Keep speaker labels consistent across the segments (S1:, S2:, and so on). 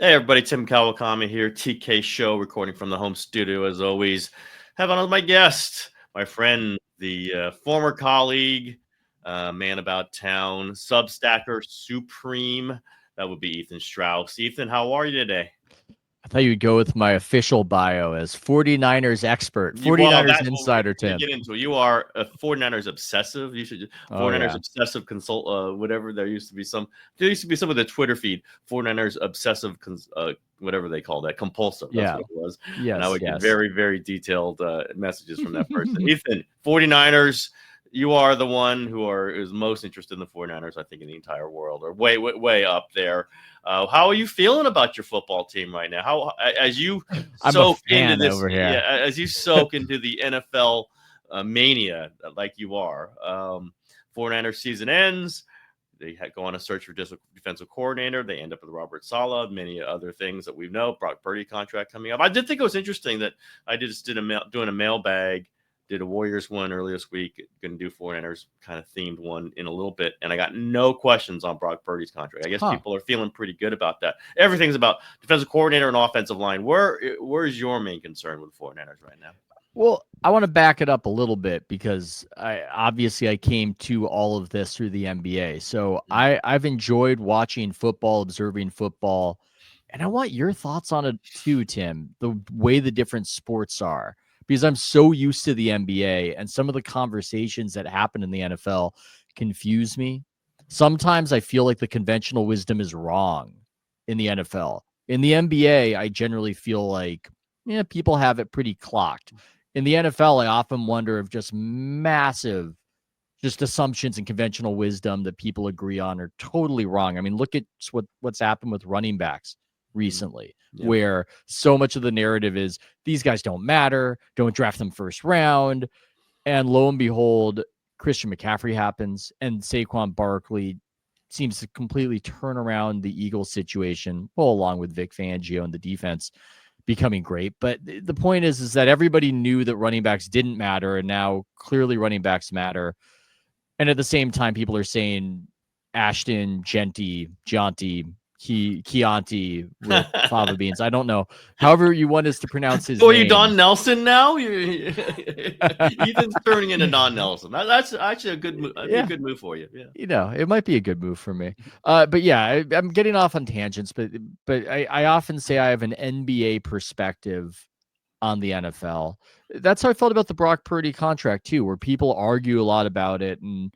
S1: Hey everybody, Tim Kawakami here, TK Show, recording from the home studio as always. Have on my guest, my friend, the former colleague, man about town, Substacker Supreme. That would be Ethan Strauss. Ethan, how are you today?
S2: I thought you'd go with my official bio as 49ers expert,
S1: Well,
S2: 49ers
S1: that's what we're
S2: insider,
S1: gonna
S2: Tim.
S1: get into. You are a 49ers obsessive. You should
S2: Oh,
S1: 49ers
S2: yeah.
S1: obsessive consult whatever there used to be some of the Twitter feed 49ers obsessive whatever they call that, compulsive. That's
S2: Yeah.
S1: what it was. And I
S2: Yes,
S1: would get
S2: yes.
S1: very, very detailed messages from that person. Ethan, 49ers, you are the one is most interested in the 49ers, I think, in the entire world, or way up there. How are you feeling about your football team right now? How as you
S2: I'm a
S1: soak into
S2: fan
S1: this,
S2: over
S1: yeah,
S2: here.
S1: as you soak into the NFL mania like you are. 49ers season ends. They go on a search for defensive coordinator. They end up with Robert Saleh, many other things that we know. Brock Purdy contract coming up. I did think it was interesting that I just doing a mailbag. Did a Warriors one earlier this week. Going to do 49ers kind of themed one in a little bit. And I got no questions on Brock Purdy's contract. I guess
S2: Huh.
S1: people are feeling pretty good about that. Everything's about defensive coordinator and offensive line. Where's your main concern with the 49ers right now?
S2: Well, I want to back it up a little bit because I came to all of this through the NBA. So I've enjoyed watching football, observing football, and I want your thoughts on it too, Tim. The way the different sports are, because I'm so used to the NBA and some of the conversations that happen in the NFL confuse me. Sometimes I feel like the conventional wisdom is wrong in the NFL. In the NBA, I generally feel like people have it pretty clocked. In the NFL, I often wonder if just massive just assumptions and conventional wisdom that people agree on are totally wrong. I mean, look at what's happened with running backs recently,
S1: Yeah.
S2: where so much of the narrative is these guys don't matter, don't draft them first round. And lo and behold, Christian McCaffrey happens, and Saquon Barkley seems to completely turn around the Eagles situation, well, along with Vic Fangio and the defense becoming great. But the point is that everybody knew that running backs didn't matter, and now clearly running backs matter. And at the same time, people are saying Ashton, Jonty, Chianti with fava beans. I don't know. However you want us to pronounce his
S1: So are you
S2: name.
S1: Don Nelson now? Ethan's turning into Don Nelson. That's actually a good move. That'd be a
S2: Yeah.
S1: good move for you. Yeah.
S2: It might be a good move for me. But yeah, I'm getting off on tangents, but I often say I have an NBA perspective on the NFL. That's how I felt about the Brock Purdy contract too, where people argue a lot about it. And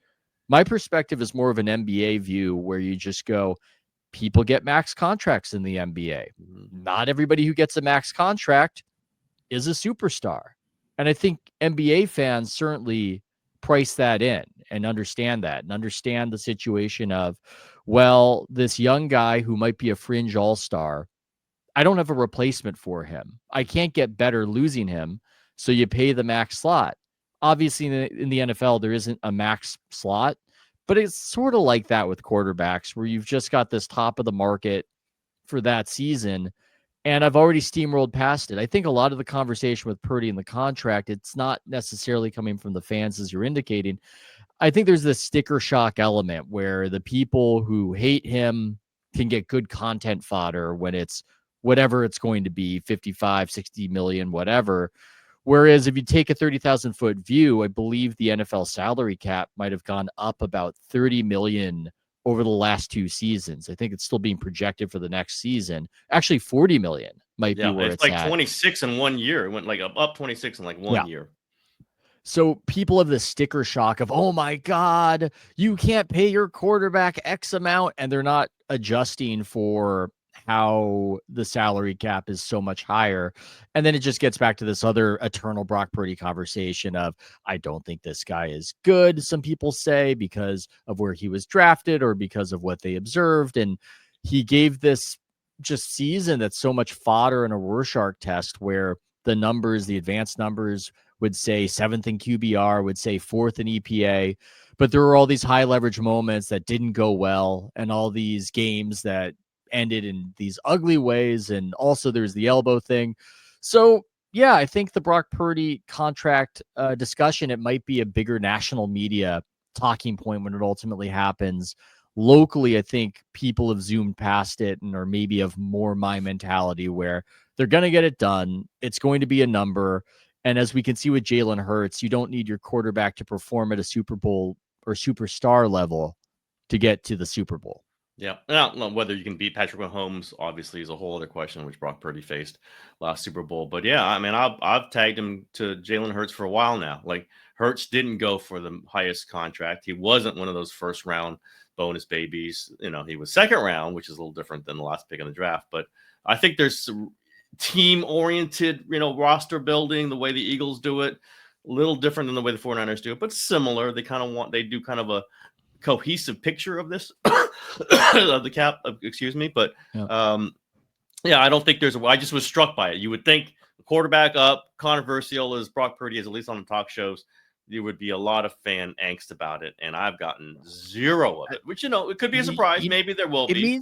S2: my perspective is more of an NBA view where you just go, people get max contracts in the NBA. Not everybody who gets a max contract is a superstar. And I think NBA fans certainly price that in and understand the situation of, well, this young guy who might be a fringe all-star, I don't have a replacement for him. I can't get better losing him. So you pay the max slot. Obviously, in the NFL, there isn't a max slot, but it's sort of like that with quarterbacks where you've just got this top of the market for that season. And I've already steamrolled past it. I think a lot of the conversation with Purdy and the contract, it's not necessarily coming from the fans as you're indicating. I think there's this sticker shock element where the people who hate him can get good content fodder when it's whatever it's going to be, 55, 60 million, whatever. Whereas if you take a 30,000 foot view, I believe the NFL salary cap might have gone up about 30 million over the last two seasons. I think it's still being projected for the next season. Actually, 40 million might be
S1: Yeah.
S2: where
S1: It's
S2: it's
S1: like
S2: at.
S1: 26 in 1 year. It went like up 26 in like one
S2: Yeah.
S1: year.
S2: So people have this sticker shock of, oh my God, you can't pay your quarterback X amount. And they're not adjusting for how the salary cap is so much higher. And then it just gets back to this other eternal Brock Purdy conversation of, I don't think this guy is good, some people say, because of where he was drafted or because of what they observed. And he gave this just season that's so much fodder in a Rorschach test where the numbers, the advanced numbers would say seventh in QBR, would say fourth in EPA. But there were all these high leverage moments that didn't go well and all these games that ended in these ugly ways. And also there's the elbow thing. So yeah, I think the Brock Purdy contract discussion, it might be a bigger national media talking point when it ultimately happens, locally, I think people have zoomed past it and are maybe of more my mentality where they're going to get it done. It's going to be a number. And as we can see with Jalen Hurts, you don't need your quarterback to perform at a Super Bowl or superstar level to get to the Super Bowl.
S1: Yeah. I don't know whether you can beat Patrick Mahomes, obviously, is a whole other question, which Brock Purdy faced last Super Bowl. But yeah, I mean, I've tagged him to Jalen Hurts for a while now. Like, Hurts didn't go for the highest contract. He wasn't one of those first round bonus babies. He was second round, which is a little different than the last pick in the draft. But I think there's some team oriented, roster building, the way the Eagles do it, a little different than the way the 49ers do it, but similar. They do kind of a cohesive picture of this of the cap, excuse me. But
S2: Yeah.
S1: I don't think I just was struck by it. You would think quarterback up, controversial as Brock Purdy is, at least on the talk shows, there would be a lot of fan angst about it, and I've gotten zero of it, which, it could be a surprise. Maybe there will be.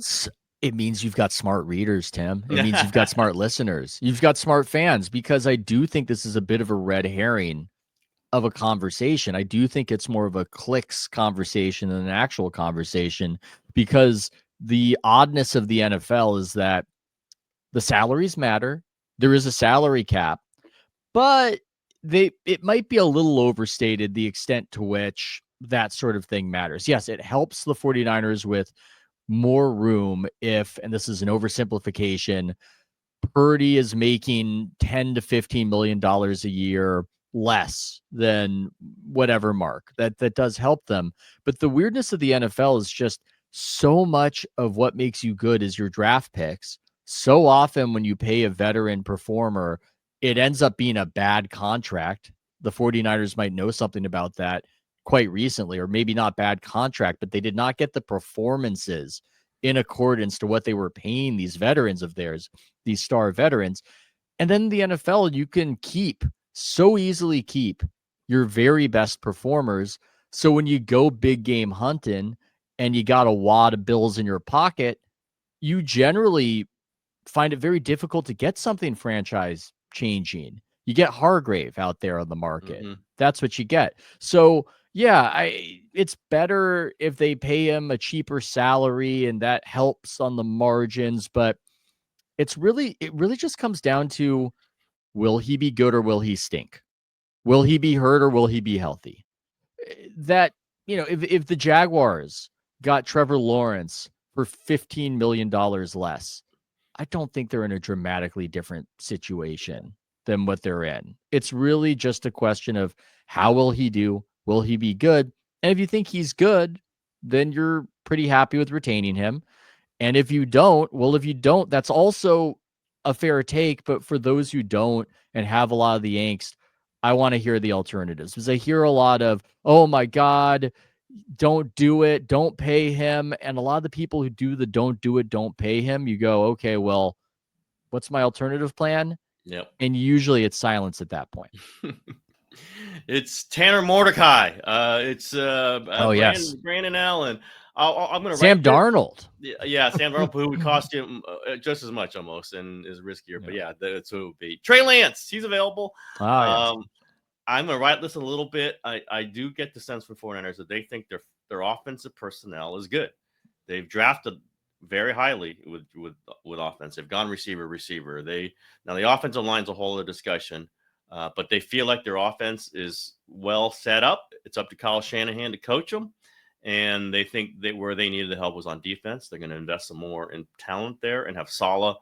S2: It means you've got smart readers, Tim. It means you've got smart listeners. You've got smart fans, because I do think this is a bit of a red herring of a conversation. I do think it's more of a clicks conversation than an actual conversation, because the oddness of the NFL is that the salaries matter. There is a salary cap, but it might be a little overstated the extent to which that sort of thing matters. Yes, it helps the 49ers with more room if, and this is an oversimplification, Purdy is making $10 to $15 million a year less than whatever mark. That does help them. But the weirdness of the NFL is just so much of what makes you good is your draft picks. So often when you pay a veteran performer, it ends up being a bad contract. The 49ers might know something about that quite recently, or maybe not bad contract, but they did not get the performances in accordance to what they were paying these veterans of theirs, these star veterans. And then the NFL, you can so easily keep your very best performers. So when you go big game hunting and you got a wad of bills in your pocket, you generally find it very difficult to get something franchise changing. You get Hargrave out there on the market.
S1: Mm-hmm.
S2: That's what you get. So yeah, it's better if they pay him a cheaper salary and that helps on the margins, but it really just comes down to, will he be good or will he stink? Will he be hurt or will he be healthy? That, if the Jaguars got Trevor Lawrence for $15 million less, I don't think they're in a dramatically different situation than what they're in. It's really just a question of, how will he do? Will he be good? And if you think he's good, then you're pretty happy with retaining him. And if you don't, that's also a fair take. But for those who don't and have a lot of the angst, I want to hear the alternatives, because I hear a lot of, oh my God, don't do it, don't pay him. And a lot of the people who do the don't do it, don't pay him, you go, okay, well, what's my alternative plan?
S1: Yep.
S2: And usually it's silence at that point.
S1: It's Tanner Mordecai. It's
S2: yes,
S1: Brandon Allen. I'm going to
S2: Sam Darnold.
S1: Yeah, Sam Darnold, who would cost you just as much almost and is riskier. But yeah, that's who it would be. Trey Lance, he's available.
S2: Yes.
S1: I'm going to write this a little bit. I do get the sense from 49ers that they think their offensive personnel is good. They've drafted very highly with offense. They've gone receiver. Now the offensive line's a whole other discussion, but they feel like their offense is well set up. It's up to Kyle Shanahan to coach them, and they think that where they needed the help was on defense. They're going to invest some more in talent there and have Saleh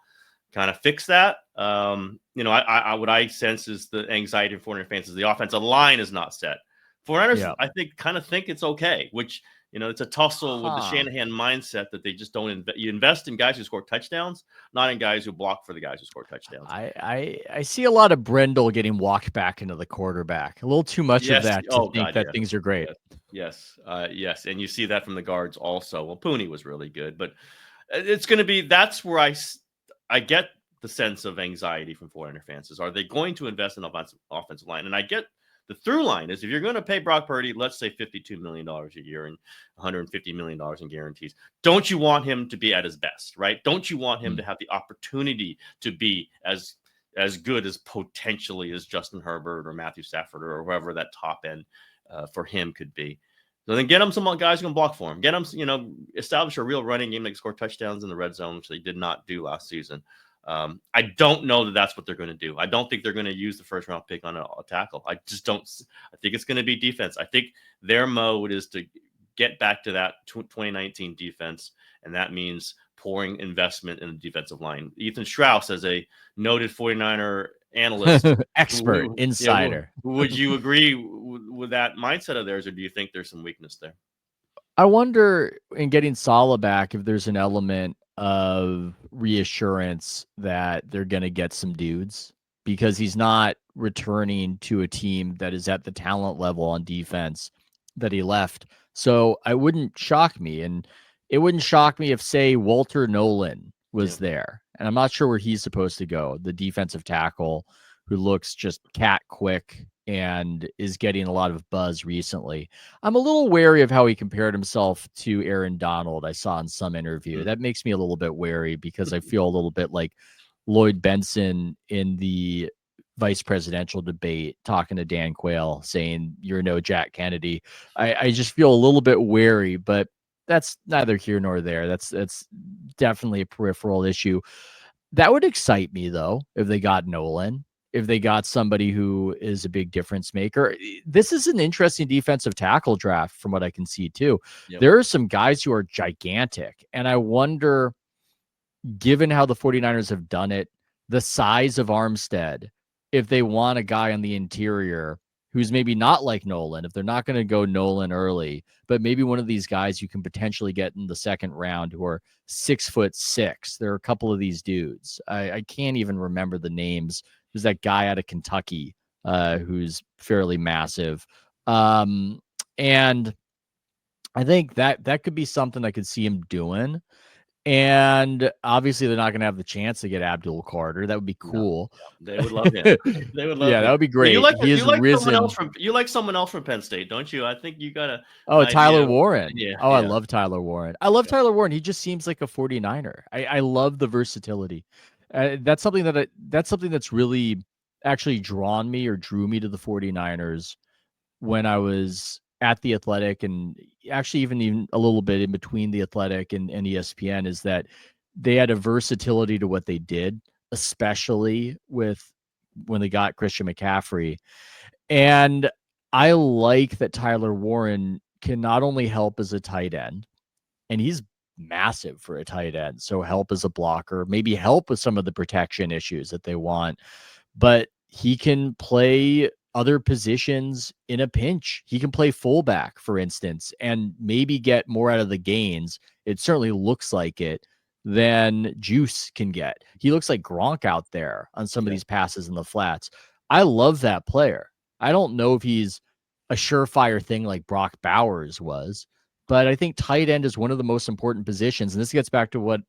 S1: kind of fix that. What I sense is the anxiety of 49ers fans is the offensive line is not set. 49ers, I think, kind of think it's okay, which, it's a tussle with the Shanahan mindset that they just don't you invest in guys who score touchdowns, not in guys who block for the guys who score touchdowns.
S2: I see a lot of Brendel getting walked back into the quarterback. A little too much of that to think that things are great.
S1: Yes. And you see that from the guards also. Well, Pooney was really good, but it's going to be, that's where I get the sense of anxiety from 49er fans is, are they going to invest in offensive line? And I get the through line is, if you're going to pay Brock Purdy, let's say $52 million a year and $150 million in guarantees, don't you want him to be at his best, right? Don't you want him to have the opportunity to be as good as potentially as Justin Herbert or Matthew Stafford or whoever that top end for him could be? So then get them some guys who can block for him. Get them, establish a real running game that can score touchdowns in the red zone, which they did not do last season. I don't know that that's what they're going to do. I don't think they're going to use the first round pick on a tackle. I just don't. I think it's going to be defense. I think their mode is to get back to that 2019 defense, and that means pouring investment in the defensive line. Ethan Strauss, as a noted 49er analyst,
S2: expert, insider.
S1: Would you agree with that mindset of theirs, or do you think there's some weakness there?
S2: I wonder, in getting Saleh back, if there's an element of reassurance that they're going to get some dudes, because he's not returning to a team that is at the talent level on defense that he left. So it wouldn't shock me. And it wouldn't shock me if, say, Walter Nolan was there. And I'm not sure where he's supposed to go, the defensive tackle who looks just cat quick and is getting a lot of buzz recently. I'm a little wary of how he compared himself to Aaron Donald. I saw in some interview. That makes me a little bit wary, because I feel a little bit like Lloyd Benson in the vice presidential debate talking to Dan Quayle saying, "You're no Jack Kennedy." I just feel a little bit wary, but that's neither here nor there. That's definitely a peripheral issue. That would excite me, though, if they got Nolan, if they got somebody who is a big difference maker. This is an interesting defensive tackle draft from what I can see, too. There are some guys who are gigantic, and I wonder, given how the 49ers have done it, the size of Armstead, if they want a guy on the interior who's maybe not like Nolan, if they're not going to go Nolan early, but maybe one of these guys you can potentially get in the second round who are 6'6". There are a couple of these dudes. I can't even remember the names. There's that guy out of Kentucky who's fairly massive. And I think that could be something I could see him doing. And obviously, they're not going to have the chance to get Abdul Carter. That would be cool.
S1: No, they would love him. They would love him.
S2: That would be great.
S1: You like someone else from Penn State, don't you? I think you got a.
S2: Oh, Tyler Warren.
S1: Yeah.
S2: I love Tyler Warren. Tyler Warren. He just seems like a 49er. I love the versatility. That's something that's really actually drawn me or drew me to the 49ers when I was at the Athletic, and actually even a little bit in between the Athletic and ESPN, is that they had a versatility to what they did, especially with when they got Christian McCaffrey. And I like that Tyler Warren can not only help as a tight end, and he's massive for a tight end, so help as a blocker, maybe help with some of the protection issues that they want, but he can play other positions in a pinch. He can play fullback, for instance, and maybe get more out of the gains. It certainly looks like it than Juice can get. He looks like Gronk out there on some of these passes in the flats. I love that player. I don't know if he's a surefire thing like Brock Bowers was, but I think tight end is one of the most important positions. And this gets back to what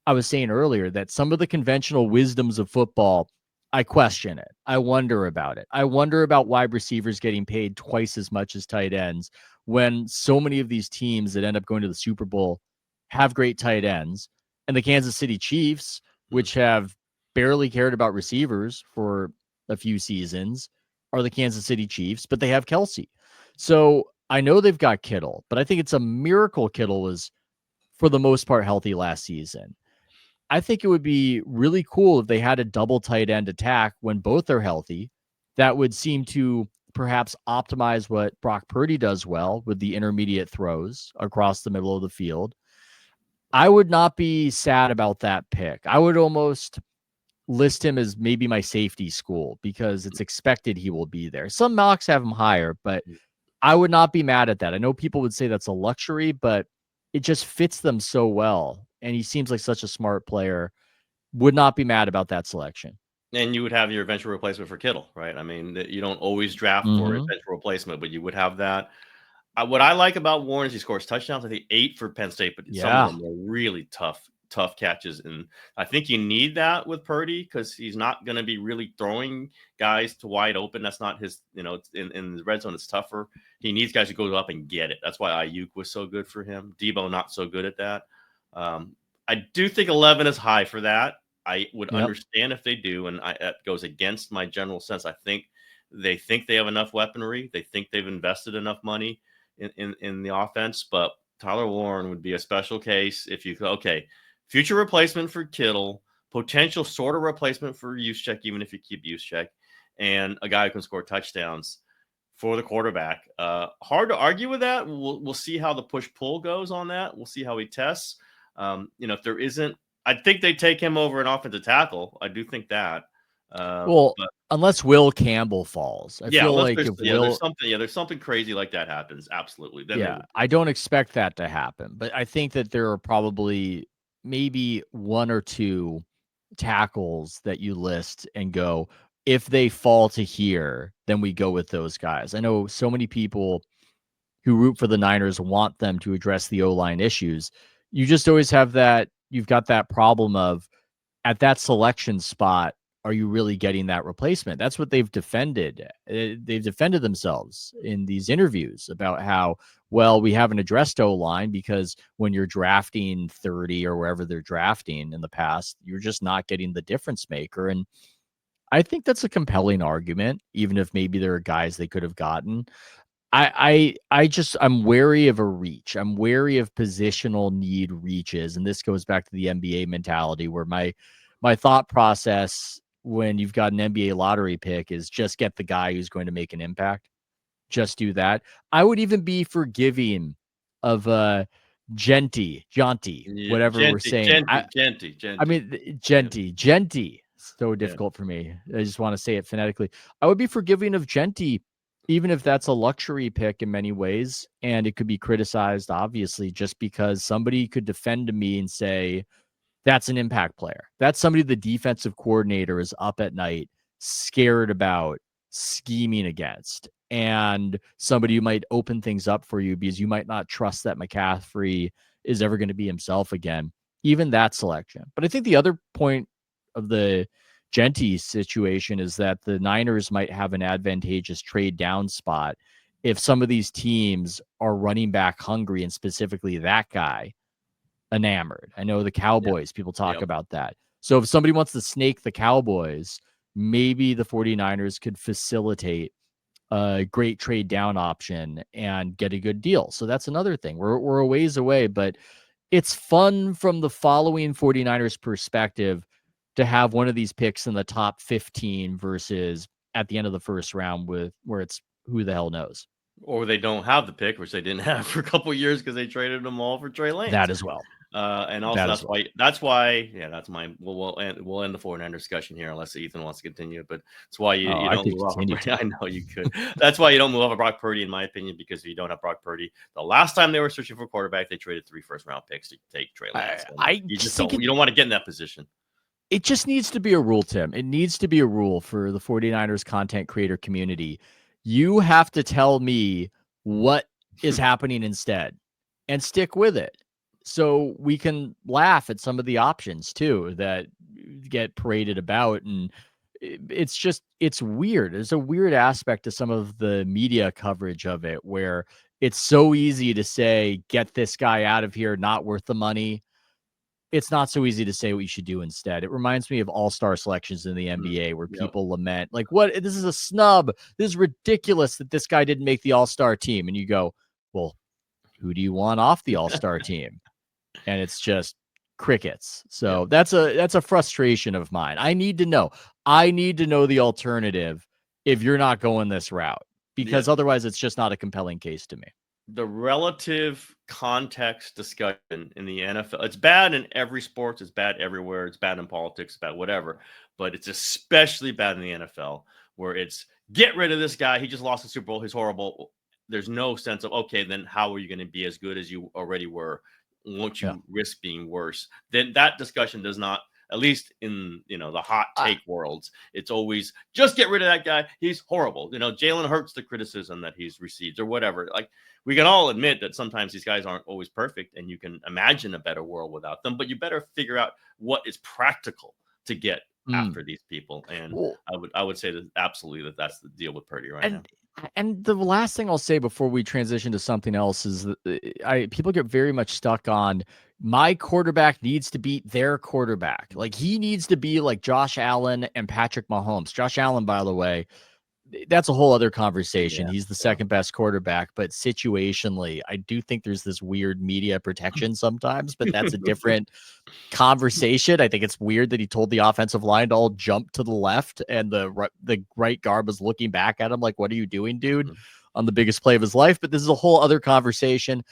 S2: I was saying earlier, that some of the conventional wisdoms of football, I question it. I wonder about it. I wonder about wide receivers getting paid twice as much as tight ends when so many of these teams that end up going to the Super Bowl have great tight ends. And the Kansas City Chiefs, which have barely cared about receivers for a few seasons, are the Kansas City Chiefs, but they have Kelsey. So I know they've got Kittle, but I think it's a miracle Kittle was, for the most part, healthy last season. I think it would be really cool if they had a double tight end attack when both are healthy. That would seem to perhaps optimize what Brock Purdy does well with the intermediate throws across the middle of the field. I would not be sad about that pick. I would almost list him as maybe my safety school because it's expected he will be there. Some mocks have him higher, but I would not be mad at that. I know people would say that's a luxury, but it just fits them so well. And he seems like such a smart player. Would not be mad about that selection.
S1: And you would have your eventual replacement for Kittle, right? I mean, you don't always draft for eventual replacement, but you would have that. What I like about Warren is he scores touchdowns. I think 8 for Penn State, but some of them are really tough catches. And I think you need that with Purdy because he's not going to be really throwing guys to wide open. That's not his, in the red zone, it's tougher. He needs guys who go up and get it. That's why Ayuk was so good for him. Debo, not so good at that. I do think 11 is high for that. I would understand if they do, and that goes against my general sense. I think they have enough weaponry. They think they've invested enough money in the offense, but Tyler Warren would be a special case if you future replacement for Kittle, potential sort of replacement for Juszczyk, even if you keep Juszczyk, and a guy who can score touchdowns for the quarterback. Hard to argue with that. We'll see how the push-pull goes on that. We'll see how he tests. If there isn't, I think they take him over an offensive tackle. I do think that.
S2: But unless Will Campbell falls, I feel like if
S1: there's something crazy like that happens, absolutely. Then
S2: I don't expect that to happen, but I think that there are probably maybe one or two tackles that you list and go, if they fall to here, then we go with those guys. I know so many people who root for the Niners want them to address the O-line issues. You just always have that, you've got that problem of at that selection spot, are you really getting that replacement? That's what they've defended. They've defended themselves in these interviews about how, well, we haven't addressed O-line because when you're drafting 30 or wherever they're drafting in the past, you're just not getting the difference maker. And I think that's a compelling argument, even if maybe there are guys they could have gotten. I'm wary of a reach. I'm wary of positional need reaches. And this goes back to the NBA mentality where my thought process when you've got an NBA lottery pick is just get the guy who's going to make an impact. Just do that. I would even be forgiving of Genty, whatever we're saying. Genty. So difficult for me. I just want to say it phonetically. I would be forgiving of Genty, even if that's a luxury pick in many ways, and it could be criticized, obviously, just because somebody could defend to me and say, that's an impact player. That's somebody the defensive coordinator is up at night, scared about, scheming against, and somebody who might open things up for you because you might not trust that McCaffrey is ever going to be himself again. Even that selection. But I think the other point of the Genty situation is that the Niners might have an advantageous trade down spot if some of these teams are running back hungry, and specifically that guy enamored. I know the Cowboys, people talk about that. So if somebody wants to snake the Cowboys, maybe the 49ers could facilitate a great trade down option and get a good deal. So that's another thing. We're a ways away, but it's fun from the following 49ers perspective to have one of these picks in the top 15 versus at the end of the first round where it's who the hell knows.
S1: Or they don't have the pick, which they didn't have for a couple of years because they traded them all for Trey Lance.
S2: That as well.
S1: And also that's why we'll end the 49er discussion here unless Ethan wants to continue. But it's why you don't move off. I know you could. That's why you don't move off of Brock Purdy, in my opinion, because if you don't have Brock Purdy, the last time they were searching for a quarterback, they traded 3 first-round picks to take Trey Lance. You don't want to get in that position.
S2: It just needs to be a rule, Tim. It needs to be a rule for the 49ers content creator community. You have to tell me what is happening instead and stick with it. So we can laugh at some of the options too that get paraded about. And it's weird. There's a weird aspect to some of the media coverage of it where it's so easy to say, get this guy out of here, not worth the money. It's not so easy to say what you should do instead. It reminds me of all-star selections in the NBA where people lament, like, what? This is a snub. This is ridiculous that this guy didn't make the all-star team. And you go, well, who do you want off the all-star team? And it's just crickets. So that's a frustration of mine. I need to know the alternative if you're not going this route, because otherwise it's just not a compelling case to me.
S1: The relative context discussion in the NFL, it's bad in every sport. It's bad everywhere. It's bad in politics, it's bad whatever. But it's especially bad in the NFL where it's get rid of this guy. He just lost the Super Bowl. He's horrible. There's no sense of, okay, then how are you going to be as good as you already were? Won't you risk being worse? Then that discussion does not, at least in the hot take worlds, it's always just get rid of that guy. He's horrible. Jalen Hurts, the criticism that he's received or whatever. Like, we can all admit that sometimes these guys aren't always perfect, and you can imagine a better world without them. But you better figure out what is practical to get after these people. And I would say that absolutely that's the deal with Purdy right now.
S2: And the last thing I'll say before we transition to something else is that people get very much stuck on my quarterback needs to beat their quarterback. Like, he needs to be like Josh Allen and Patrick Mahomes. Josh Allen, by the way, that's a whole other conversation.
S1: Yeah,
S2: He's the second best quarterback, but situationally, I do think there's this weird media protection sometimes, but that's a different conversation. I think it's weird that he told the offensive line to all jump to the left, and the right guard was looking back at him like, "What are you doing, dude?" on the biggest play of his life. But this is a whole other conversation.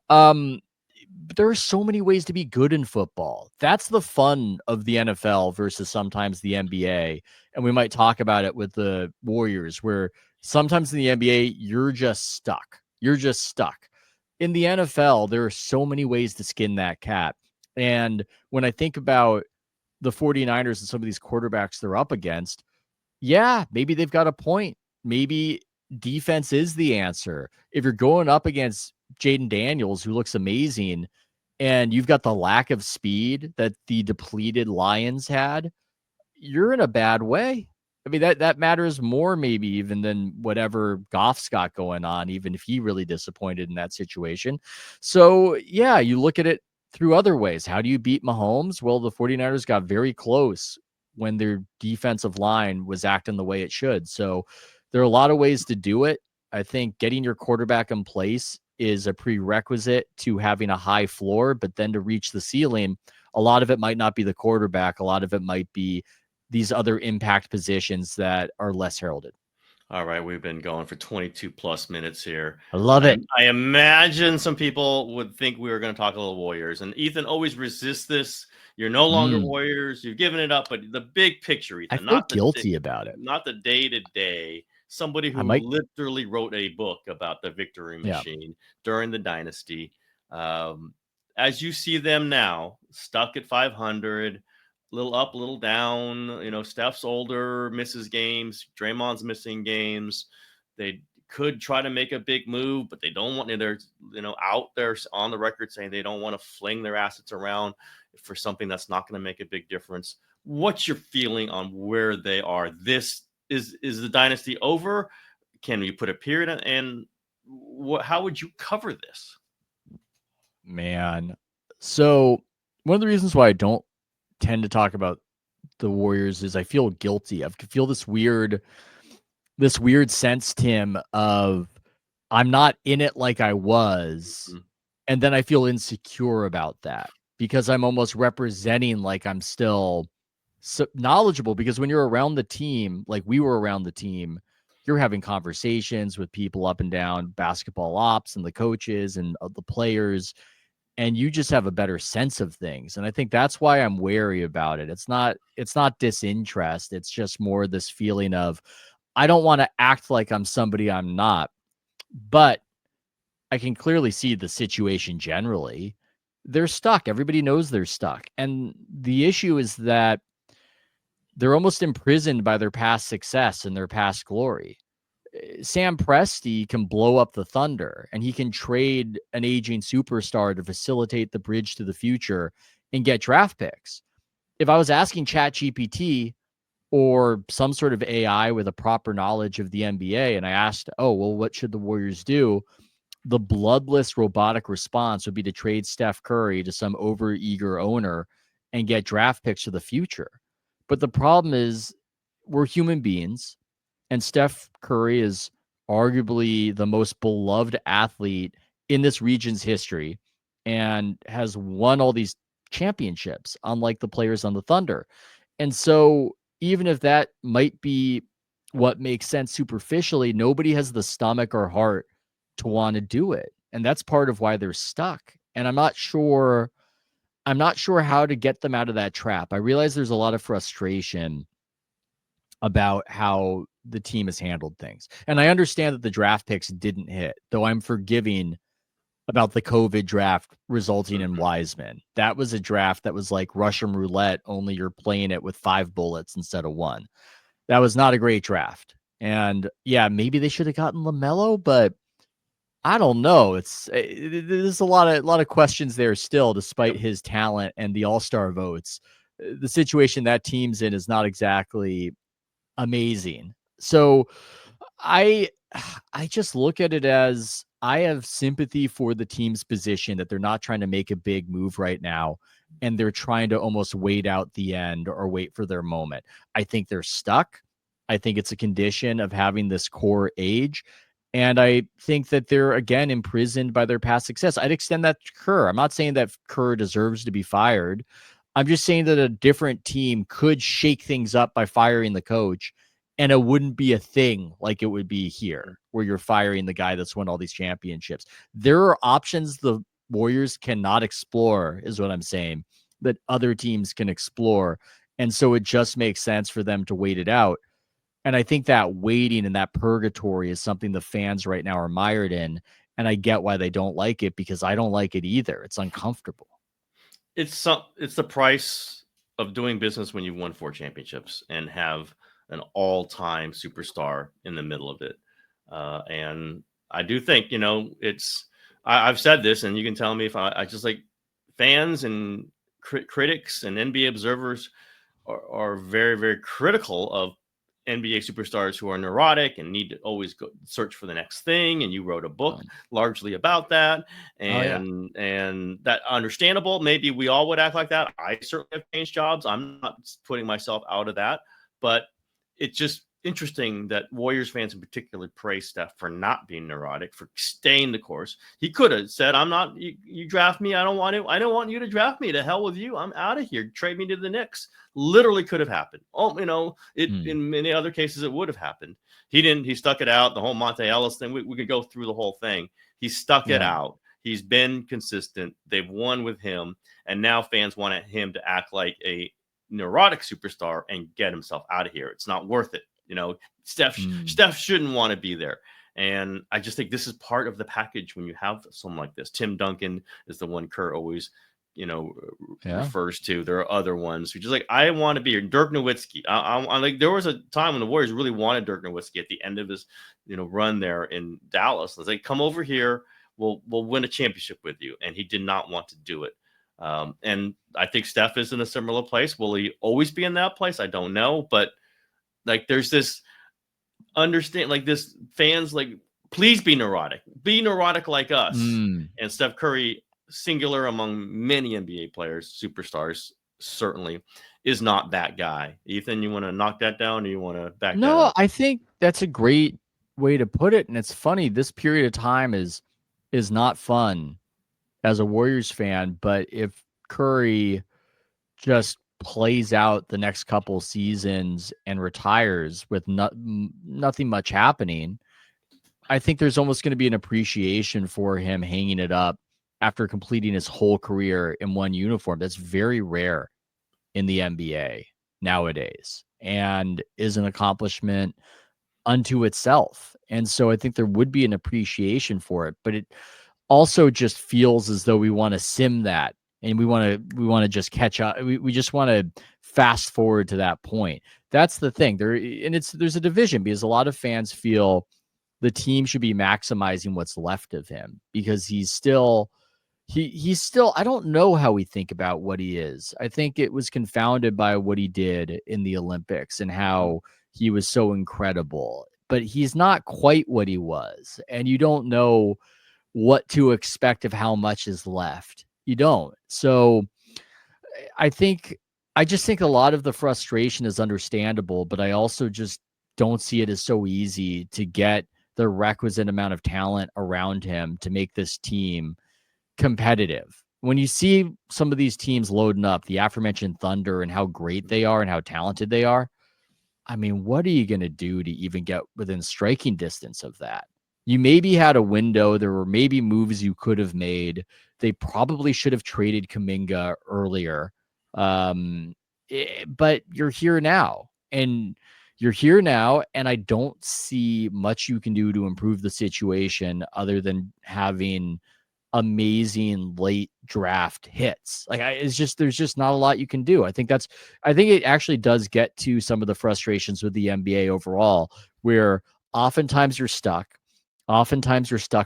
S2: But there are so many ways to be good in football. That's the fun of the NFL versus sometimes the NBA. And we might talk about it with the Warriors, where sometimes in the NBA, you're just stuck. You're just stuck. In the NFL, there are so many ways to skin that cat. And when I think about the 49ers and some of these quarterbacks they're up against, yeah, maybe they've got a point. Maybe defense is the answer. If you're going up against Jaden Daniels, who looks amazing, and you've got the lack of speed that the depleted Lions had, you're in a bad way. I mean, that matters more maybe even than whatever Goff's got going on, even if he really disappointed in that situation. So, yeah, you look at it through other ways. How do you beat Mahomes? Well, the 49ers got very close when their defensive line was acting the way it should. So there are a lot of ways to do it. I think getting your quarterback in place is a prerequisite to having a high floor, but then to reach the ceiling, a lot of it might not be the quarterback. A lot of it might be these other impact positions that are less heralded.
S1: All right, we've been going for 22 plus minutes here.
S2: I love it.
S1: I imagine some people would think we were going to talk a little Warriors, and Ethan always resists this. You're no longer Warriors. You've given it up, but the big picture, Ethan.
S2: I feel guilty about it.
S1: Not the day-to-day. Somebody who literally wrote a book about the victory machine during the Dynasty. As you see them now, stuck at 500, little up, little down. You know, Steph's older, misses games. Draymond's missing games. They could try to make a big move, but they don't want. They're out there on the record saying they don't want to fling their assets around for something that's not going to make a big difference. What's your feeling on where they are? This is the dynasty over? Can we put a period on? And how would you cover this?
S2: Man, so one of the reasons why I don't tend to talk about the Warriors is I feel guilty. I feel this weird sense, Tim, of I'm not in it like I was. And then I feel insecure about that because I'm almost representing like I'm still knowledgeable, because when you're around the team, like we were around the team, you're having conversations with people up and down basketball ops and the coaches and the players, and you just have a better sense of things. And I think that's why I'm wary about it. It's not disinterest. It's just more this feeling of I don't want to act like I'm somebody I'm not, but I can clearly see the situation generally. They're stuck. Everybody knows they're stuck. And the issue is that they're almost imprisoned by their past success and their past glory. Sam Presti can blow up the Thunder, and he can trade an aging superstar to facilitate the bridge to the future and get draft picks. If I was asking ChatGPT or some sort of AI with a proper knowledge of the NBA, and I asked, oh, well, what should the Warriors do? The bloodless robotic response would be to trade Steph Curry to some overeager owner and get draft picks for the future. But the problem is we're human beings, and Steph Curry is arguably the most beloved athlete in this region's history and has won all these championships, unlike the players on the Thunder. And so even if that might be what makes sense superficially, nobody has the stomach or heart to want to do it. And that's part of why they're stuck. And I'm not sure how to get them out of that trap. I realize there's a lot of frustration about how the team has handled things. And I understand that the draft picks didn't hit, though I'm forgiving about the COVID draft resulting in Wiseman. That was a draft that was like Russian roulette, only you're playing it with 5 bullets instead of 1. That was not a great draft. And yeah, maybe they should have gotten LaMelo, but I don't know. There's a lot of questions there still, despite his talent and the all-star votes. The situation that team's in is not exactly amazing. So I just look at it as I have sympathy for the team's position, that they're not trying to make a big move right now, and they're trying to almost wait out the end or wait for their moment. I think they're stuck. I think it's a condition of having this core age. And I think that they're, again, imprisoned by their past success. I'd extend that to Kerr. I'm not saying that Kerr deserves to be fired. I'm just saying that a different team could shake things up by firing the coach, and it wouldn't be a thing like it would be here, where you're firing the guy that's won all these championships. There are options the Warriors cannot explore, is what I'm saying, that other teams can explore. And so it just makes sense for them to wait it out. And I think that waiting and that purgatory is something the fans right now are mired in. And I get why they don't like it, because I don't like it either. It's uncomfortable.
S1: It's the price of doing business when you've won 4 championships and have an all-time superstar in the middle of it. And I do think, I've said this, and you can tell me if I just like fans and critics and NBA observers are very, very critical of NBA superstars who are neurotic and need to always go search for the next thing. And you wrote a book largely about that. And that understandable. Maybe we all would act like that. I certainly have changed jobs. I'm not putting myself out of that, but it's just interesting that Warriors fans in particular praise Steph for not being neurotic, for staying the course. He could have said, I'm not, you draft me. I don't want you to draft me. To hell with you. I'm out of here. Trade me to the Knicks. Literally could have happened. In many other cases, it would have happened. He didn't, he stuck it out. The whole Monte Ellis thing, we could go through the whole thing. He stuck it out. He's been consistent. They've won with him. And now fans want him to act like a neurotic superstar and get himself out of here. It's not worth it. Steph shouldn't want to be there. And I just think this is part of the package when you have someone like this. Tim Duncan is the one Kerr always, refers to. There are other ones who just like, I want to be here. Dirk Nowitzki. I like, there was a time when the Warriors really wanted Dirk Nowitzki at the end of his, run there in Dallas. It's like, come over here. We'll win a championship with you. And he did not want to do it. And I think Steph is in a similar place. Will he always be in that place? I don't know, but like, there's this this fans like, please be neurotic like us. And Steph Curry, singular among many NBA players, superstars, certainly is not that guy. Ethan, you want to knock that down, or you want to back that up?
S2: I think that's a great way to put it. And it's funny, this period of time is not fun as a Warriors fan, but if Curry just plays out the next couple seasons and retires with nothing much happening, I think there's almost going to be an appreciation for him hanging it up after completing his whole career in one uniform. That's very rare in the NBA nowadays, and is an accomplishment unto itself. And so I think there would be an appreciation for it, but it also just feels as though we want to sim that, and we want to just catch up. We just want to fast forward to that point. That's the thing there. And there's a division, because a lot of fans feel the team should be maximizing what's left of him, because he's still, I don't know how we think about what he is. I think it was confounded by what he did in the Olympics and how he was so incredible, but he's not quite what he was. And you don't know what to expect of how much is left. You don't. So I just think a lot of the frustration is understandable, but I also just don't see it as so easy to get the requisite amount of talent around him to make this team competitive. When you see some of these teams loading up, the aforementioned Thunder, and how great they are and how talented they are, I mean, what are you going to do to even get within striking distance of that? You maybe had a window. There were maybe moves you could have made. They probably should have traded Kuminga earlier. But you're here now. And I don't see much you can do to improve the situation other than having amazing late draft hits. Like, there's just not a lot you can do. I think it actually does get to some of the frustrations with the NBA overall, where oftentimes you're stuck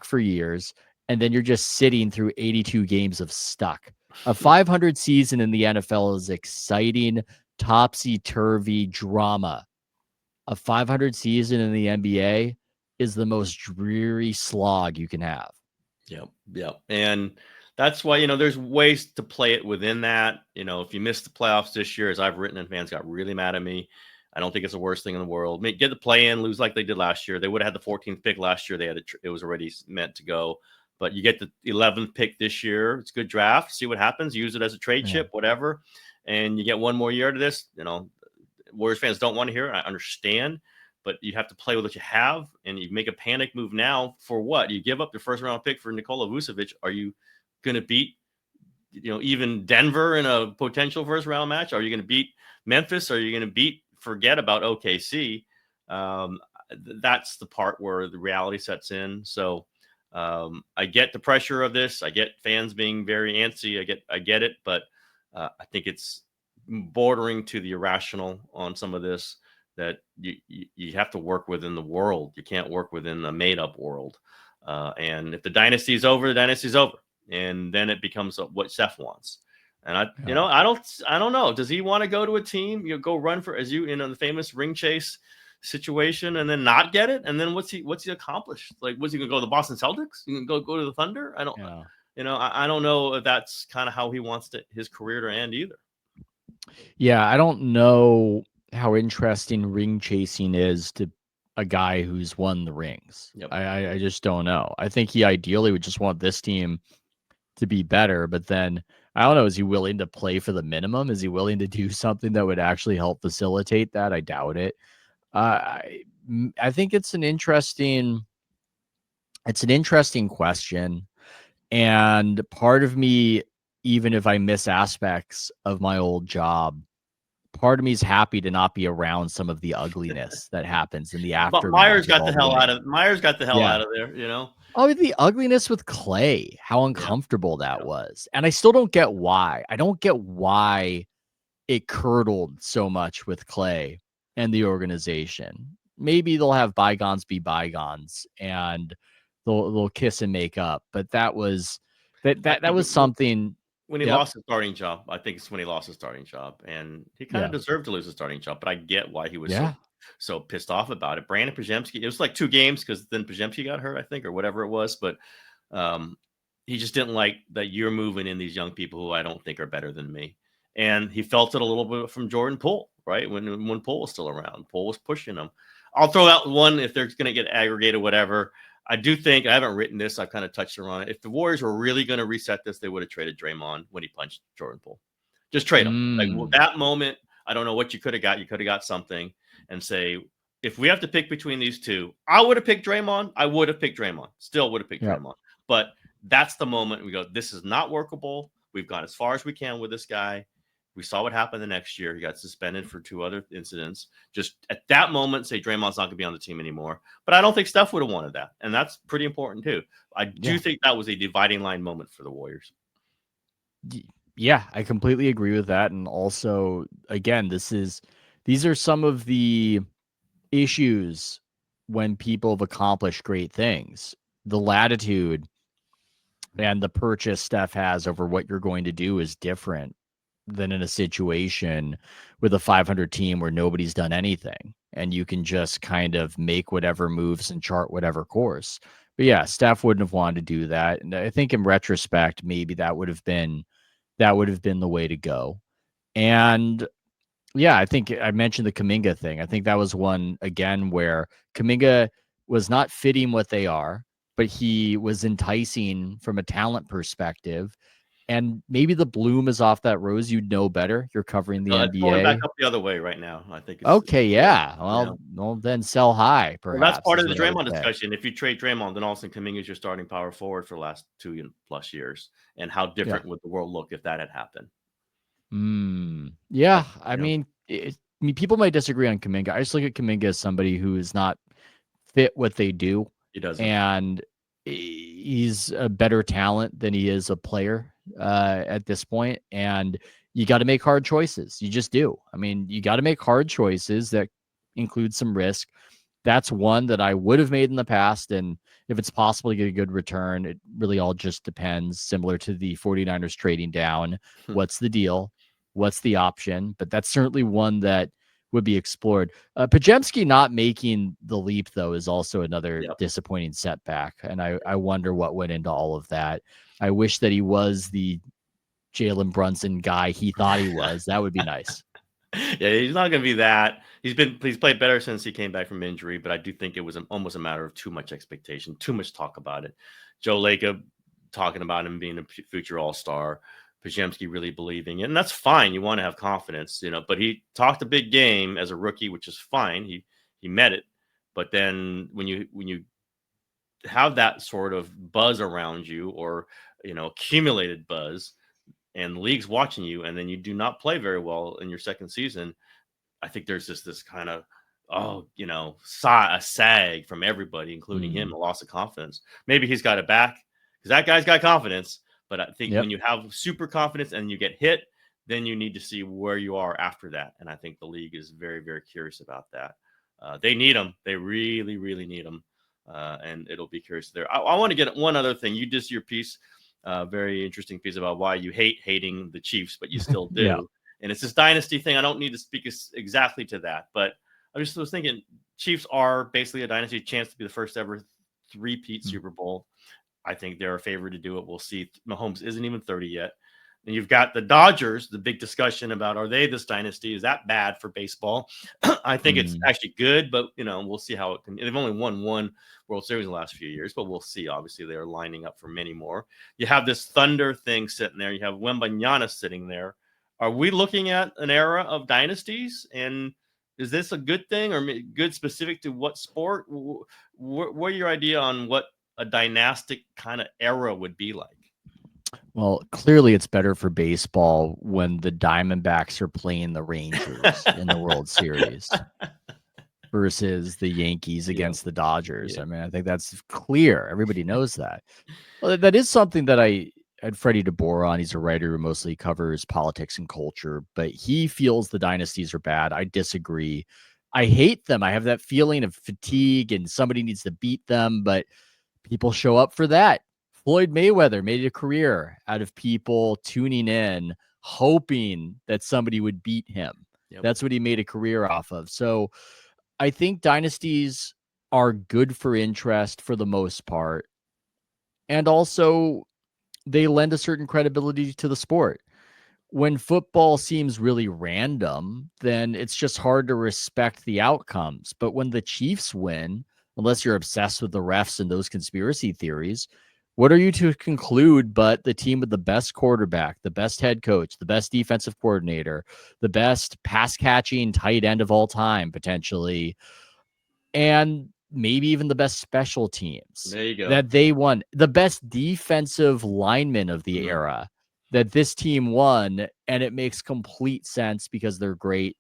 S2: for years, and then you're just sitting through 82 games of stuck. A 500 season in the NFL is exciting, topsy-turvy drama. A 500 season in the NBA is the most dreary slog you can have.
S1: Yep. And that's why, there's ways to play it within that. If you missed the playoffs this year, as I've written, and fans got really mad at me, I don't think it's the worst thing in the world. Get the play in, lose like they did last year. They would have had the 14th pick last year. It was already meant to go. But you get the 11th pick this year. It's a good draft. See what happens. Use it as a trade chip, whatever. And you get one more year to this. Warriors fans don't want to hear it. I understand. But you have to play with what you have. And you make a panic move now for what? You give up your first-round pick for Nikola Vucevic. Are you going to beat, even Denver in a potential first-round match? Are you going to beat Memphis? Are you going to forget about OKC? That's the part where the reality sets in. So I get the pressure of this. I get fans being very antsy. I get it, but I think it's bordering to the irrational on some of this, that you have to work within the world. You can't work within a made up world. And if the dynasty is over, the dynasty is over. And then it becomes what Steph wants. And I don't know. Does he want to go to a team, go run for, the famous ring chase situation, and then not get it? And then what's he accomplished? Like, was he gonna go to the Boston Celtics? You can go to the Thunder? I don't know if that's kind of how he wants his career to end either.
S2: Yeah, I don't know how interesting ring chasing is to a guy who's won the rings. Yep. I just don't know. I think he ideally would just want this team to be better, but then I don't know, is he willing to play for the minimum? Is he willing to do something that would actually help facilitate that? I doubt it. I think it's an interesting question. And part of me, even if I miss aspects of my old job, part of me is happy to not be around some of the ugliness that happens in the aftermath.
S1: But Myers got the hell out of there,
S2: Oh, the ugliness with Clay, how uncomfortable that was. And I still don't get why. I don't get why it curdled so much with Clay and the organization. Maybe they'll have bygones be bygones and they'll kiss and make up. But that was that was something.
S1: When he lost his starting job, I think it's when he lost his starting job, and he kind of deserved to lose his starting job. But I get why he was so pissed off about it. Brandon Podziemski, it was like 2 games because then Podziemski got hurt, I think, or whatever it was. But he just didn't like that you're moving in these young people who I don't think are better than me. And he felt it a little bit from Jordan Poole, right? When Poole was still around, Poole was pushing him. I'll throw out one if they're going to get aggregated, whatever. I do think, I haven't written this, I've kind of touched on it. If the Warriors were really going to reset this, they would have traded Draymond when he punched Jordan Poole. Just trade him. Like, that moment, I don't know what you could have got. You could have got something and say, if we have to pick between these two, I would have picked Draymond. I would have picked Draymond. Still would have picked Draymond. But that's the moment we go, this is not workable. We've gone as far as we can with this guy. We saw what happened the next year. He got suspended for 2 other incidents. Just at that moment, say Draymond's not going to be on the team anymore. But I don't think Steph would have wanted that. And that's pretty important too. I do think that was a dividing line moment for the Warriors.
S2: Yeah, I completely agree with that. And also, again, these are some of the issues when people have accomplished great things. The latitude and the purchase Steph has over what you're going to do is different than in a situation with a 500 team where nobody's done anything and you can just kind of make whatever moves and chart whatever course. But yeah, Steph wouldn't have wanted to do that. And I think in retrospect, maybe that would have been the way to go. And yeah, I think I mentioned the Kuminga thing. I think that was one again where Kuminga was not fitting what they are, but he was enticing from a talent perspective. And maybe the bloom is off that rose. You'd know better. You're covering the NBA.
S1: It's going back up the other way right now. I think.
S2: Okay, yeah. Well, then sell high. Perhaps.
S1: Well, that's part of the Draymond discussion. If you trade Draymond, then all of a sudden Kuminga is your starting power forward for the last 2+ years. And how different would the world look if that had happened?
S2: Yeah, I mean, people might disagree on Kuminga. I just look at Kuminga as somebody who is not fit what they do.
S1: He doesn't,
S2: and he's a better talent than he is a player at this point. And you got to make hard choices. You just do. I mean, you got to make hard choices that include some risk. That's one that I would have made in the past. And if it's possible to get a good return, it really all just depends. Similar to the 49ers trading down. What's the deal? What's the option? But that's certainly one that would be explored. Podziemski not making the leap, though, is also another disappointing setback. And I wonder what went into all of that. I wish that he was the Jalen Brunson guy he thought he was. That would be nice.
S1: Yeah, he's not going to be that. He's played better since he came back from injury, but I do think it was almost a matter of too much expectation, too much talk about it. Joe Lacob talking about him being a future All-Star, Pajemski really believing it, and that's fine. You want to have confidence, but he talked a big game as a rookie, which is fine. He met it, but then when you have that sort of buzz around you, or accumulated buzz, and the league's watching you, and then you do not play very well in your second season, I think there's just this kind of, a sag from everybody, including him, a loss of confidence. Maybe he's got it back because that guy's got confidence. But I think when you have super confidence and you get hit, then you need to see where you are after that. And I think the league is very, very curious about that. They need him. They really, really need him. And it'll be curious there. I want to get one other thing. You did your piece, very interesting piece about why you hating the Chiefs, but you still do.
S2: Yeah.
S1: And it's this dynasty thing. I don't need to speak exactly to that, but I just was thinking Chiefs are basically a dynasty, chance to be the first ever three-peat Super Bowl. I think they're a favorite to do it. We'll see. Mahomes isn't even 30 yet. And you've got the Dodgers, the big discussion about, are they this dynasty? Is that bad for baseball? I think it's actually good, but, we'll see how it can. They've only won one World Series in the last few years, but we'll see. Obviously, they're lining up for many more. You have this Thunder thing sitting there. You have Wembanyama sitting there. Are we looking at an era of dynasties? And is this a good thing, or good specific to what sport? What are your idea on what a dynastic kind of era would be like?
S2: Well, clearly it's better for baseball when the Diamondbacks are playing the Rangers in the World Series versus the Yankees against the Dodgers. I mean, I think that's clear. Everybody knows that. Well, that is something that I had Freddie DeBoer on. He's a writer who mostly covers politics and culture, but he feels the dynasties are bad. I disagree. I hate them. I have that feeling of fatigue and somebody needs to beat them, but people show up for that. Floyd Mayweather made a career out of people tuning in, hoping that somebody would beat him. Yep. That's what he made a career off of. So I think dynasties are good for interest for the most part. And also they lend a certain credibility to the sport. When football seems really random, then it's just hard to respect the outcomes. But when the Chiefs win, unless you're obsessed with the refs and those conspiracy theories, what are you to conclude but the team with the best quarterback, the best head coach, the best defensive coordinator, the best pass-catching tight end of all time, potentially, and maybe even the best special teams?
S1: There you go.
S2: That they won. The best defensive lineman of the era that this team won, and it makes complete sense because they're great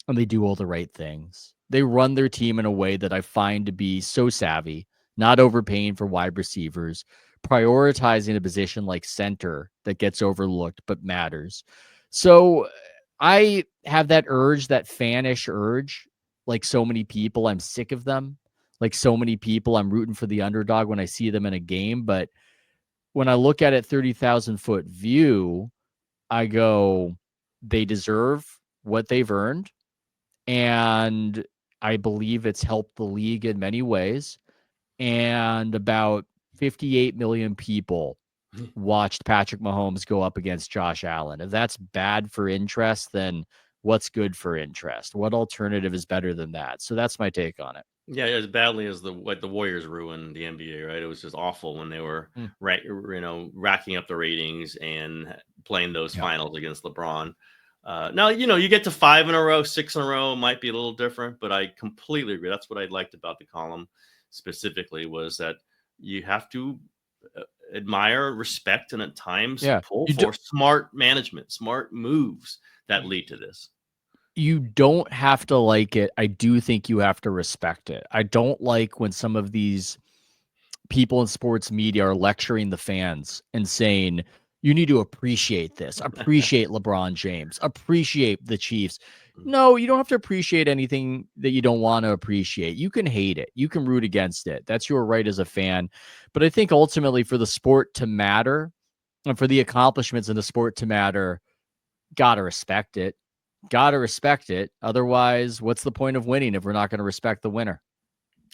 S2: and they do all the right things. They run their team in a way that I find to be so savvy, not overpaying for wide receivers, prioritizing a position like center that gets overlooked but matters. So I have that urge, that fanish urge, like so many people. I'm sick of them. Like so many people, I'm rooting for the underdog when I see them in a game. But when I look at it 30,000 foot view, I go, they deserve what they've earned. And I believe it's helped the league in many ways. And about 58 million people watched Patrick Mahomes go up against Josh Allen. If that's bad for interest, then what's good for interest? What alternative is better than that? So that's my take on it.
S1: Yeah, as badly as the Warriors ruined the NBA, right? It was just awful when they were racking up the ratings and playing those finals against LeBron. Now, you get to 5 in a row, 6 in a row might be a little different, but I completely agree. That's what I liked about the column specifically, was that you have to admire, respect, and at times pull for smart management, smart moves that lead to this.
S2: You don't have to like it. I do think you have to respect it. I don't like when some of these people in sports media are lecturing the fans and saying, you need to appreciate this, appreciate LeBron James, appreciate the Chiefs. No, you don't have to appreciate anything that you don't want to appreciate. You can hate it. You can root against it. That's your right as a fan. But I think ultimately for the sport to matter and for the accomplishments in the sport to matter, gotta respect it. Gotta respect it. Otherwise, what's the point of winning if we're not going to respect the winner?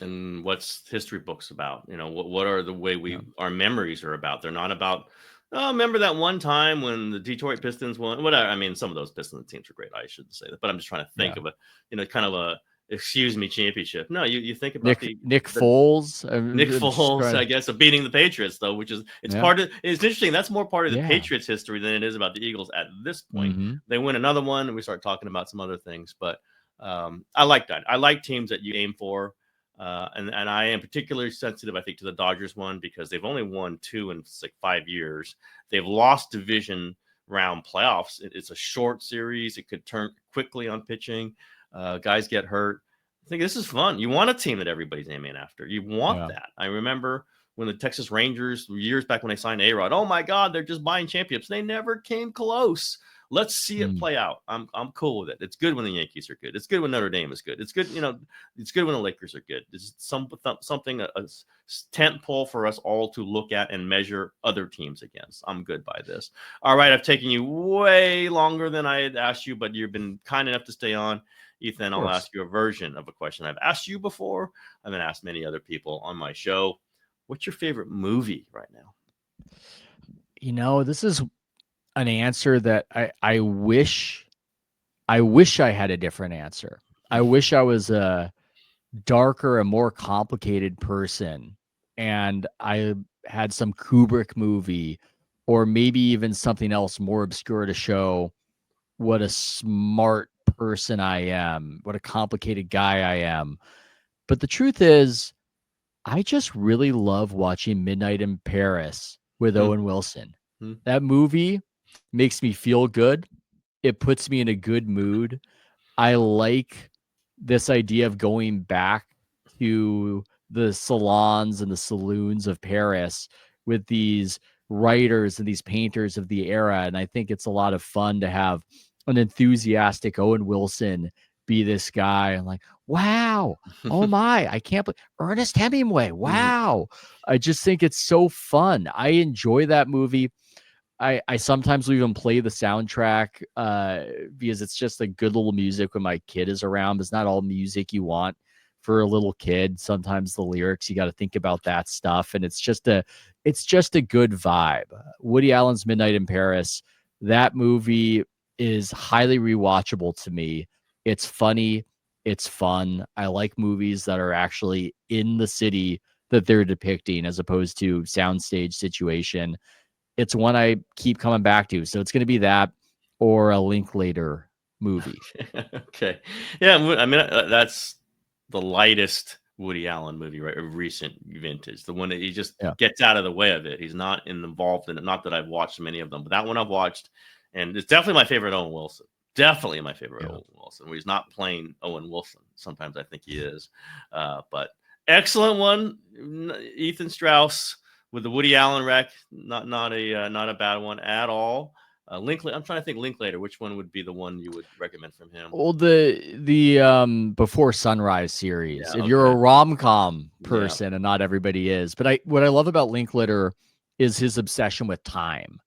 S1: And what's history books about? What are the way our memories are about? They're not about Oh, remember that one time when the Detroit Pistons won? Whatever. I mean, some of those Pistons teams are great. I shouldn't say that, but I'm just trying to think
S2: Yeah.
S1: of kind of a excuse me championship. No, you think about
S2: Nick
S1: the
S2: Foles.
S1: Nick
S2: I'm just
S1: Foles,
S2: trying
S1: I
S2: to,
S1: guess, of beating the Patriots, though, which is
S2: yeah.
S1: it's interesting. That's more part of the
S2: Yeah.
S1: Patriots history than it is about the Eagles at this point.
S2: Mm-hmm.
S1: They win another one, and we start talking about some other things. But I like that. I like teams that you aim for. And I am particularly sensitive, I think, to the Dodgers one because they've only won 2 in like 5 years. They've lost division round playoffs. It's a short series. It could turn quickly on pitching. Guys get hurt. I think this is fun. You want a team that everybody's aiming after. You want
S2: Yeah.
S1: that. I remember when the Texas Rangers, years back when they signed A-Rod, oh my God, they're just buying championships. They never came close. Let's see it play out. I'm cool with it. It's good when the Yankees are good. It's good when Notre Dame is good. It's good, it's good when the Lakers are good. It's something a tent pole for us all to look at and measure other teams against. I'm good by this. All right, I've taken you way longer than I had asked you, but you've been kind enough to stay on. Ethan, I'll ask you a version of a question I've asked you before. I've been asked many other people on my show. What's your favorite movie right now?
S2: This is an answer that I wish I had a different answer. I wish I was a darker and more complicated person and I had some Kubrick movie or maybe even something else more obscure to show what a smart person I am, what a complicated guy I am. But the truth is, I just really love watching Midnight in Paris with
S1: Hmm.
S2: Owen Wilson. That movie makes me feel good. It puts me in a good mood. I like this idea of going back to the salons and the saloons of Paris with these writers and these painters of the era. And I think it's a lot of fun to have an enthusiastic Owen Wilson be this guy. I'm like, wow, oh my, I can't believe Ernest Hemingway. Wow. I just think it's so fun. I enjoy that movie. I sometimes will even play the soundtrack because it's just a good little music when my kid is around. It's not all music you want for a little kid. Sometimes the lyrics, you got to think about that stuff. And it's just a good vibe. Woody Allen's Midnight in Paris, that movie is highly rewatchable to me. It's funny. It's fun. I like movies that are actually in the city that they're depicting as opposed to soundstage situation. It's one I keep coming back to. So it's going to be that or a Linklater movie.
S1: Okay. Yeah. I mean, that's the lightest Woody Allen movie, right? Of recent vintage. The one that he just gets out of the way of it. He's not involved in it. Not that I've watched many of them, but that one I've watched. And it's definitely my favorite Owen Wilson. Definitely my favorite Owen Wilson, where he's not playing Owen Wilson. Sometimes I think he is. But excellent one, Ethan Strauss with the Woody Allen wreck. Not a bad one at all. Linklater. I'm trying to think Linklater. Which one would be the one you would recommend from him?
S2: Well, the Before Sunrise series.
S1: Yeah,
S2: If you're a rom-com
S1: Yeah.
S2: person, and not everybody is, but what I love about Linklater is his obsession with time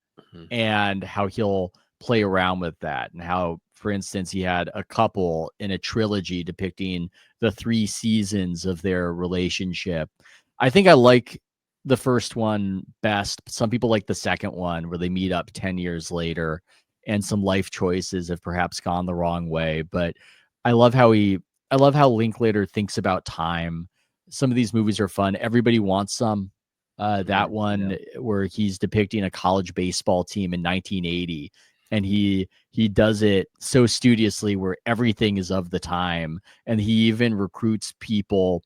S2: and how he'll play around with that, and how, for instance, he had a couple in a trilogy depicting the 3 seasons of their relationship. I think I like the first one best. Some people like the second one where they meet up 10 years later and some life choices have perhaps gone the wrong way. But I love how Linklater thinks about time. Some of these movies are fun. Everybody Wants Some. That one where he's depicting a college baseball team in 1980, and he does it so studiously where everything is of the time, and he even recruits people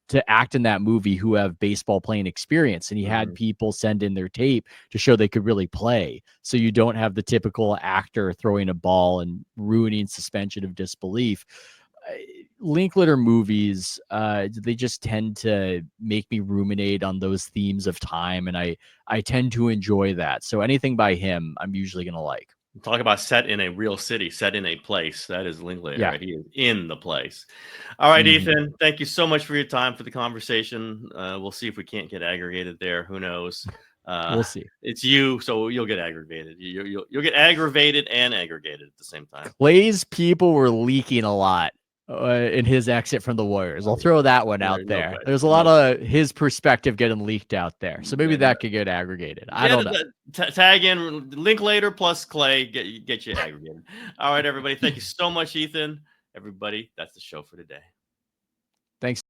S2: to act in that movie who have baseball playing experience. And he had people send in their tape to show they could really play. So you don't have the typical actor throwing a ball and ruining suspension of disbelief. Linklater movies, they just tend to make me ruminate on those themes of time. And I tend to enjoy that. So anything by him, I'm usually going to like.
S1: Talk about set in a real city, set in a place. That is Linklater, right? He is in the place. All right, Ethan, thank you so much for your time, for the conversation. We'll see if we can't get aggregated there. Who knows?
S2: We'll see.
S1: It's you, so you'll get aggravated. You'll get aggravated and aggregated at the same time.
S2: Clay's people were leaking a lot in his exit from the Warriors. I'll throw that one out there.
S1: question.
S2: There's a lot of his perspective getting leaked out there. So maybe
S1: Yeah,
S2: that could get aggregated. I don't know.
S1: Tag in Linklater plus Clay, get you aggregated. All right, everybody. Thank you so much, Ethan. Everybody, that's the show for today.
S2: Thanks.